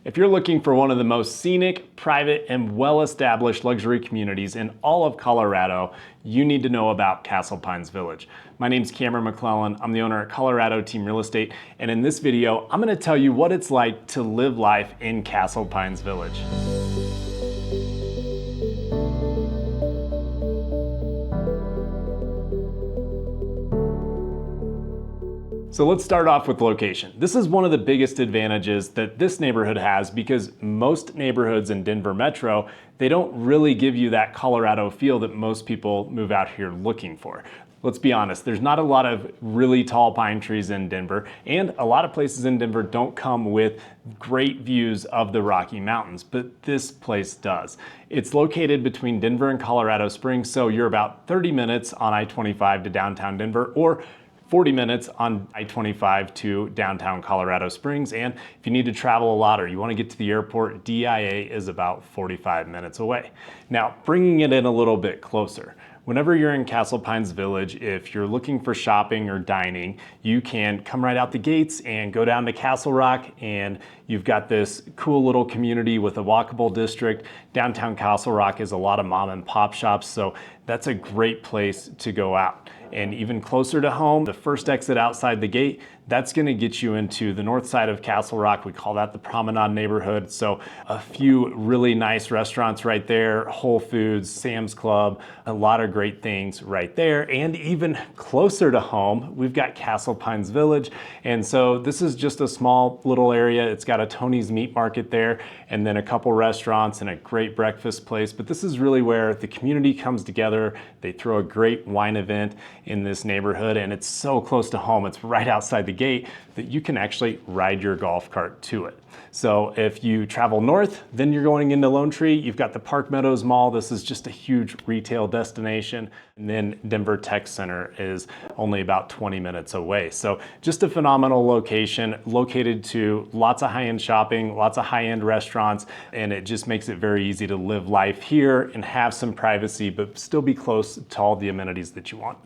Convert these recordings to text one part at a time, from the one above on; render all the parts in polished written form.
If you're looking for one of the most scenic, private, and well-established luxury communities in all of Colorado, you need to know about Castle Pines Village. My name's Cameron McClellan. I'm the owner at Colorado Team Real Estate, and in this video, I'm going to tell you what it's like to live life in Castle Pines Village. So let's start off with location. This is one of the biggest advantages that this neighborhood has because most neighborhoods in Denver Metro, they don't really give you that Colorado feel that most people move out here looking for. Let's be honest, there's not a lot of really tall pine trees in Denver, and a lot of places in Denver don't come with great views of the Rocky Mountains, but this place does. It's located between Denver and Colorado Springs, so you're about 30 minutes on I-25 to downtown Denver, or 40 minutes on I-25 to downtown Colorado Springs. And if you need to travel a lot or you want to get to the airport, DIA is about 45 minutes away. Now, bringing it in a little bit closer. Whenever you're in Castle Pines Village, if you're looking for shopping or dining, you can come right out the gates and go down to Castle Rock, and you've got this cool little community with a walkable district. Downtown Castle Rock is a lot of mom and pop shops, so that's a great place to go out. And even closer to home, the first exit outside the gate, that's going to get you into the north side of Castle Rock. We call that the Promenade neighborhood. So a few really nice restaurants right there, Whole Foods, Sam's Club, a lot of great things right there. And even closer to home, we've got Castle Pines Village. And so this is just a small little area. It's got a Tony's Meat Market there, and then a couple restaurants and a great breakfast place. But this is really where the community comes together. They throw a great wine event in this neighborhood, and it's so close to home. It's right outside the gate that you can actually ride your golf cart to it. So if you travel north, then you're going into Lone Tree. You've got the Park Meadows Mall. This is just a huge retail destination. And then Denver Tech Center is only about 20 minutes away. So just a phenomenal location, located to lots of high-end shopping, lots of high-end restaurants, and it just makes it very easy to live life here and have some privacy, but still be close to all the amenities that you want.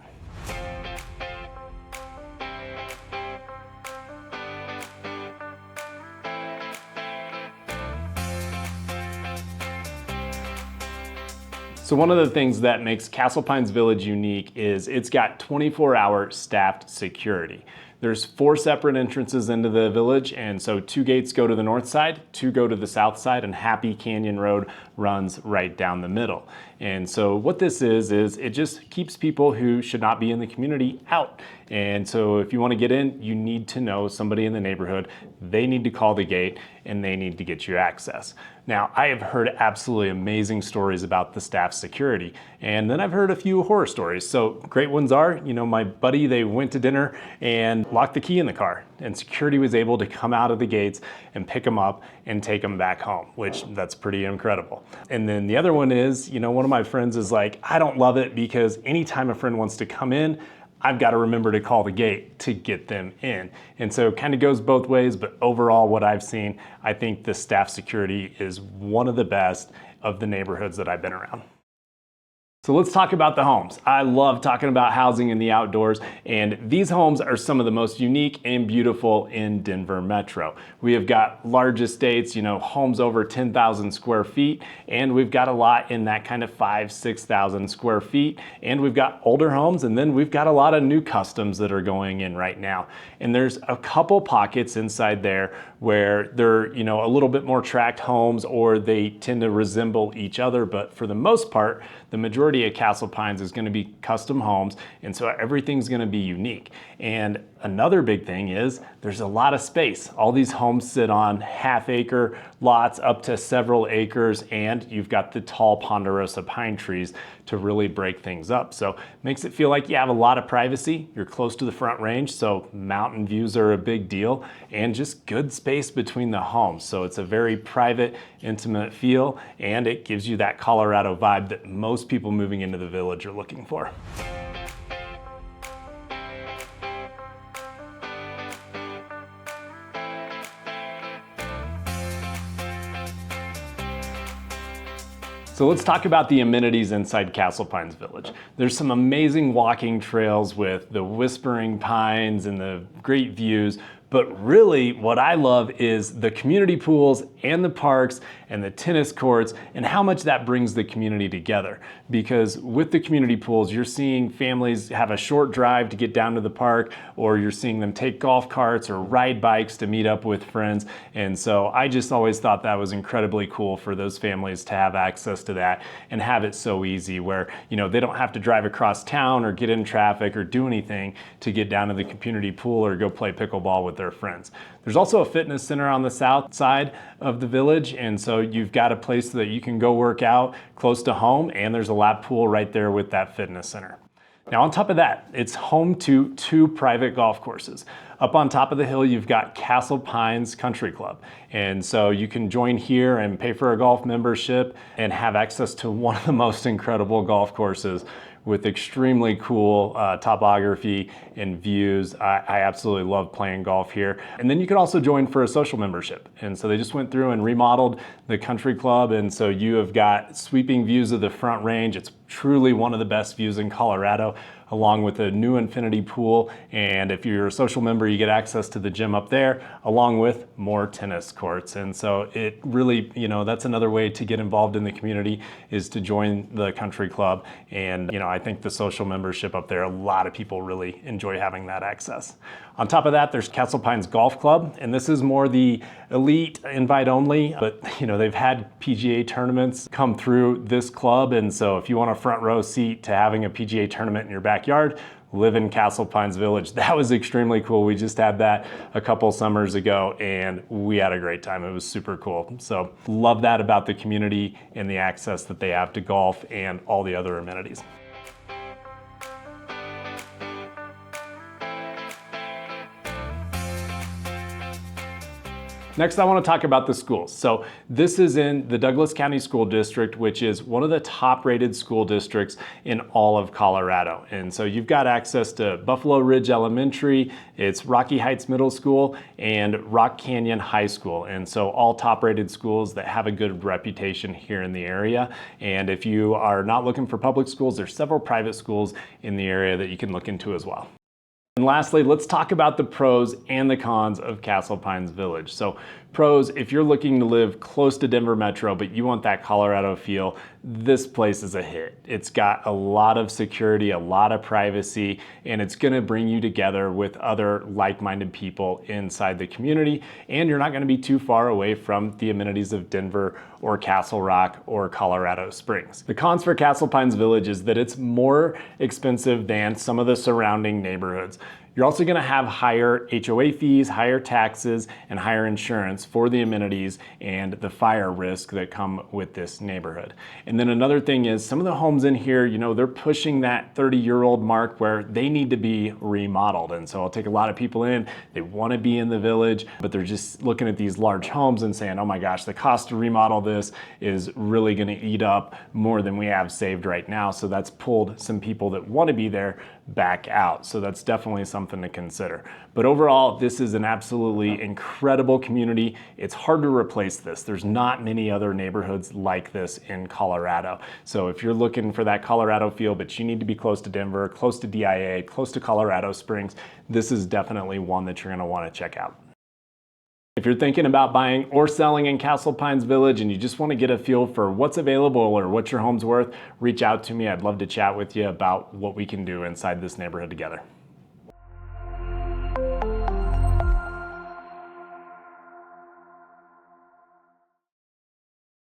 So one of the things that makes Castle Pines Village unique is it's got 24-hour staffed security. There's 4 separate entrances into the village, and so 2 gates go to the north side, 2 go to the south side, and Happy Canyon Road runs right down the middle. And so what this is it just keeps people who should not be in the community out. And so if you want to get in, you need to know somebody in the neighborhood. They need to call the gate, and they need to get you access. Now, I have heard absolutely amazing stories about the staff security, and then I've heard a few horror stories. So great ones are, my buddy, they went to dinner and locked the key in the car, and security was able to come out of the gates and pick them up and take them back home, which that's pretty incredible. And then the other one is, one of my friends is like, I don't love it because anytime a friend wants to come in, I've got to remember to call the gate to get them in. And so it kind of goes both ways, but overall what I've seen, I think the staff security is one of the best of the neighborhoods that I've been around. So let's talk about the homes. I love talking about housing in the outdoors, and these homes are some of the most unique and beautiful in Denver Metro. We have got large estates, homes over 10,000 square feet, and we've got a lot in that kind of 5,000-6,000 square feet, and we've got older homes, and then we've got a lot of new customs that are going in right now. And there's a couple pockets inside there where they're, a little bit more tract homes, or they tend to resemble each other, but for the most part, the majority of Castle Pines is going to be custom homes, and so everything's going to be unique. And another big thing is there's a lot of space. All these homes sit on half-acre lots up to several acres, and you've got the tall ponderosa pine trees to really break things up. So it makes it feel like you have a lot of privacy. You're close to the Front Range, so mountain views are a big deal, and just good space between the homes. So it's a very private, intimate feel, and it gives you that Colorado vibe that most people moving into the village are looking for. So let's talk about the amenities inside Castle Pines Village. There's some amazing walking trails with the whispering pines and the great views, but really what I love is the community pools and the parks and the tennis courts and how much that brings the community together. Because with the community pools, you're seeing families have a short drive to get down to the park, or you're seeing them take golf carts or ride bikes to meet up with friends. And so I just always thought that was incredibly cool for those families to have access to that and have it so easy where, they don't have to drive across town or get in traffic or do anything to get down to the community pool or go play pickleball with their friends. There's also a fitness center on the south side of the village, and so you've got a place that you can go work out close to home, and there's a lap pool right there with that fitness center. Now on top of that, it's home to 2 private golf courses. Up on top of the hill, you've got Castle Pines Country Club. And so you can join here and pay for a golf membership and have access to one of the most incredible golf courses with extremely cool topography and views. I absolutely love playing golf here. And then you can also join for a social membership. And so they just went through and remodeled the country club. And so you have got sweeping views of the Front Range. It's truly one of the best views in Colorado, along with a new infinity pool. And if you're a social member, you get access to the gym up there, along with more tennis courts. And so it really, that's another way to get involved in the community, is to join the country club. And, I think the social membership up there, a lot of people really enjoy having that access. On top of that, there's Castle Pines Golf Club, and this is more the elite invite only, but they've had PGA tournaments come through this club. And so if you want a front row seat to having a PGA tournament in your backyard, live in Castle Pines Village. That was extremely cool. We just had that a couple summers ago and we had a great time. It was super cool. So love that about the community and the access that they have to golf and all the other amenities. Next, I want to talk about the schools. So this is in the Douglas County School District, which is one of the top rated school districts in all of Colorado. And so you've got access to Buffalo Ridge Elementary, it's Rocky Heights Middle School, and Rock Canyon High School. And so all top rated schools that have a good reputation here in the area. And if you are not looking for public schools, there's several private schools in the area that you can look into as well. And lastly, let's talk about the pros and the cons of Castle Pines Village. So pros, if you're looking to live close to Denver Metro, but you want that Colorado feel, this place is a hit. It's got a lot of security, a lot of privacy, and it's gonna bring you together with other like-minded people inside the community, and you're not gonna be too far away from the amenities of Denver or Castle Rock or Colorado Springs. The cons for Castle Pines Village is that it's more expensive than some of the surrounding neighborhoods. You're also going to have higher HOA fees, higher taxes, and higher insurance for the amenities and the fire risk that come with this neighborhood. And then another thing is some of the homes in here, they're pushing that 30-year-old mark where they need to be remodeled. And so I'll take a lot of people in, they want to be in the village, but they're just looking at these large homes and saying, oh my gosh, the cost to remodel this is really going to eat up more than we have saved right now. So that's pulled some people that want to be there back out. So that's definitely something to consider. But overall, this is an absolutely incredible community. It's hard to replace this. There's not many other neighborhoods like this in Colorado. So if you're looking for that Colorado feel, but you need to be close to Denver, close to DIA, close to Colorado Springs, this is definitely one that you're going to want to check out. If you're thinking about buying or selling in Castle Pines Village and you just want to get a feel for what's available or what your home's worth, reach out to me. I'd love to chat with you about what we can do inside this neighborhood together.